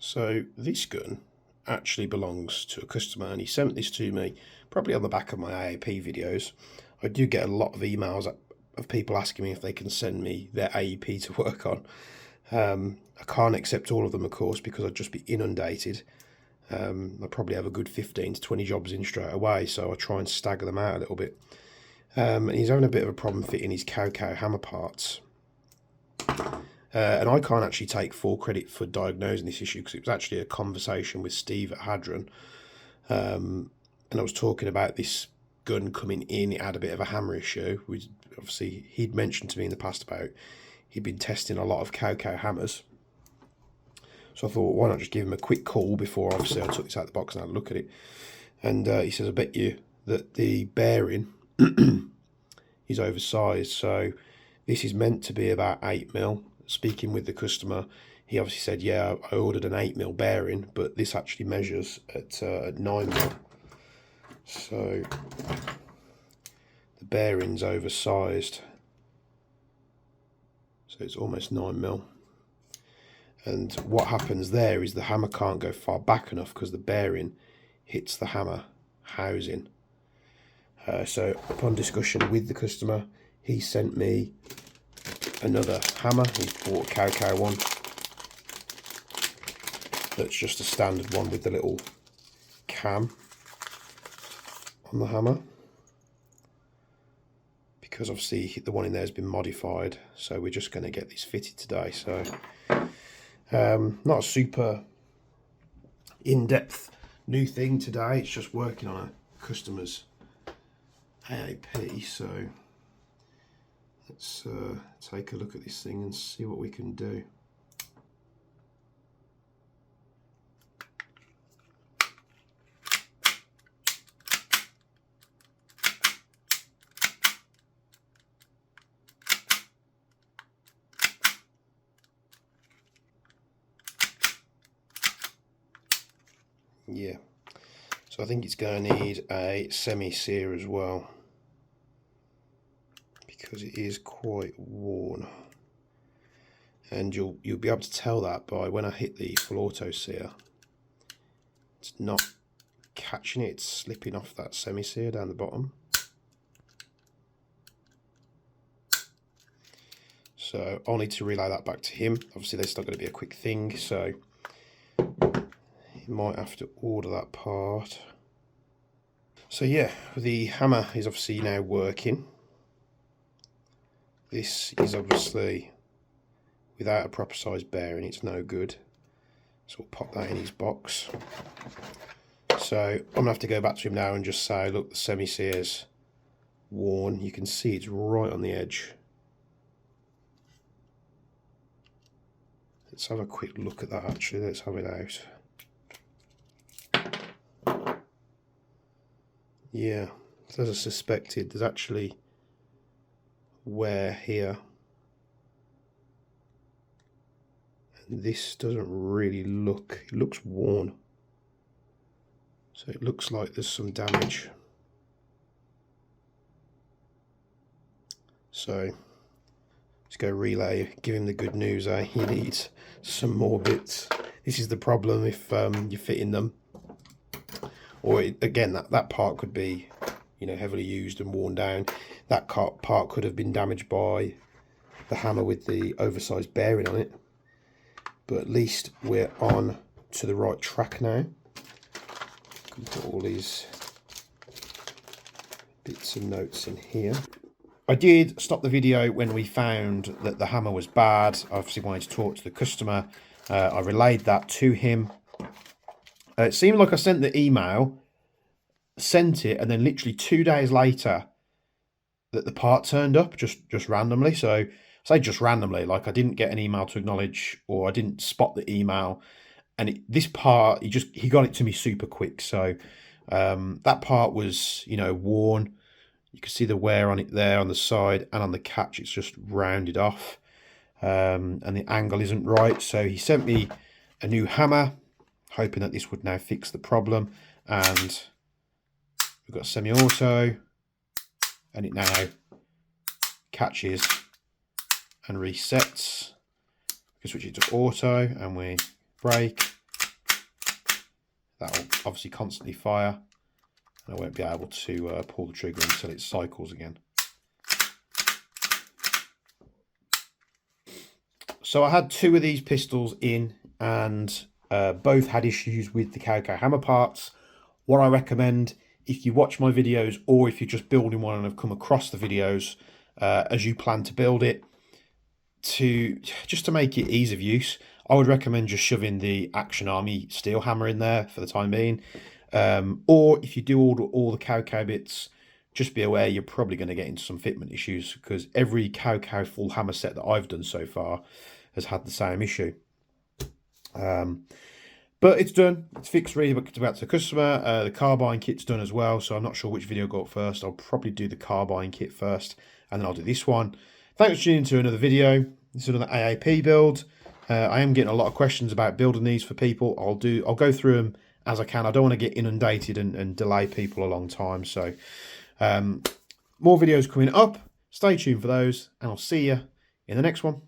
So this gun actually belongs to a customer, and he sent this to me probably on the back of my AAP videos. I do get a lot of emails of people asking me if they can send me their AEP to work on. I can't accept all of them, of course, because I'd just be inundated. I probably have a good 15 to 20 jobs in straight away, so I try and stagger them out a little bit. And he's having a bit of a problem fitting his cow hammer parts. And I can't actually take full credit for diagnosing this issue, because it was actually a conversation with Steve at Hadron. And I was talking about this gun coming in. It had a bit of a hammer issue. Obviously, he'd mentioned to me in the past about he'd been testing a lot of cow hammers. So I thought, why not just give him a quick call before, obviously, I took this out of the box and had a look at it. And he says, I bet you that the bearing is oversized. So this is meant to be about 8mm. Speaking with the customer, he obviously said, yeah, I ordered an 8mm bearing, but this actually measures at 9mm. So the bearing's oversized. So it's almost 9mm. And what happens there is the hammer can't go far back enough because the bearing hits the hammer housing. So upon discussion with the customer, he sent me another hammer. He's bought a cow one. That's just a standard one with the little cam on the hammer, because obviously the one in there has been modified. So we're just going to get this fitted today. So not a super in-depth new thing today. It's just working on a customer's AAP. So let's take a look at this thing and see what we can do. Yeah, so I think it's going to need a semi-sear as well, because it is quite worn, and you'll be able to tell that by when I hit the full auto sear, it's not catching it, it's slipping off that semi-sear down the bottom. So I'll need to relay that back to him. Obviously that's not going to be a quick thing, so you might have to order that part. So yeah, the hammer is obviously now working. This is obviously without a proper size bearing, it's no good. So we'll pop that in his box. So I'm gonna have to go back to him now and just say, look, the semi-sear's worn. You can see it's right on the edge. Let's have a quick look at that actually. Let's have it out. Yeah, as I suspected, there's actually wear here. And this doesn't really look, it looks worn. So it looks like there's some damage. So let's go relay, give him the good news, eh? He needs some more bits. This is the problem if you're fitting them. Or again, that part could be, you know, heavily used and worn down. That part could have been damaged by the hammer with the oversized bearing on it. But at least we're on to the right track now. Can put all these bits and notes in here. I did stop the video when we found that the hammer was bad. I obviously wanted to talk to the customer. I relayed that to him. It seemed like I sent the email, sent it, and then literally 2 days later that the part turned up just randomly. So I say just randomly, like I didn't get an email to acknowledge, or I didn't spot the email, and this part he got it to me super quick. So that part was, you know, worn. You can see the wear on it there on the side, and on the catch it's just rounded off, and the angle isn't right. So he sent me a new hammer, hoping that this would now fix the problem. And we've got semi-auto, and it now catches and resets. We can switch it to auto, and we brake, that will obviously constantly fire. And I won't be able to pull the trigger until it cycles again. So I had 2 of these pistols in, and both had issues with the Cowcow hammer parts. What I recommend, if you watch my videos or if you're just building one and have come across the videos as you plan to build it, just to make it ease of use, I would recommend just shoving the Action Army steel hammer in there for the time being. Or if you do all the Cowcow bits, just be aware you're probably going to get into some fitment issues, because every Cowcow full hammer set that I've done so far has had the same issue. But it's done, it's fixed, ready to go out to the customer. The carbine kit's done as well, so I'm not sure which video I'll go up first. I'll probably do the carbine kit first, and then I'll do this one. Thanks for tuning into another video. This is another AAP build. I am getting a lot of questions about building these for people. I'll go through them as I can. I don't want to get inundated and delay people a long time. So more videos coming up. Stay tuned for those, and I'll see you in the next one.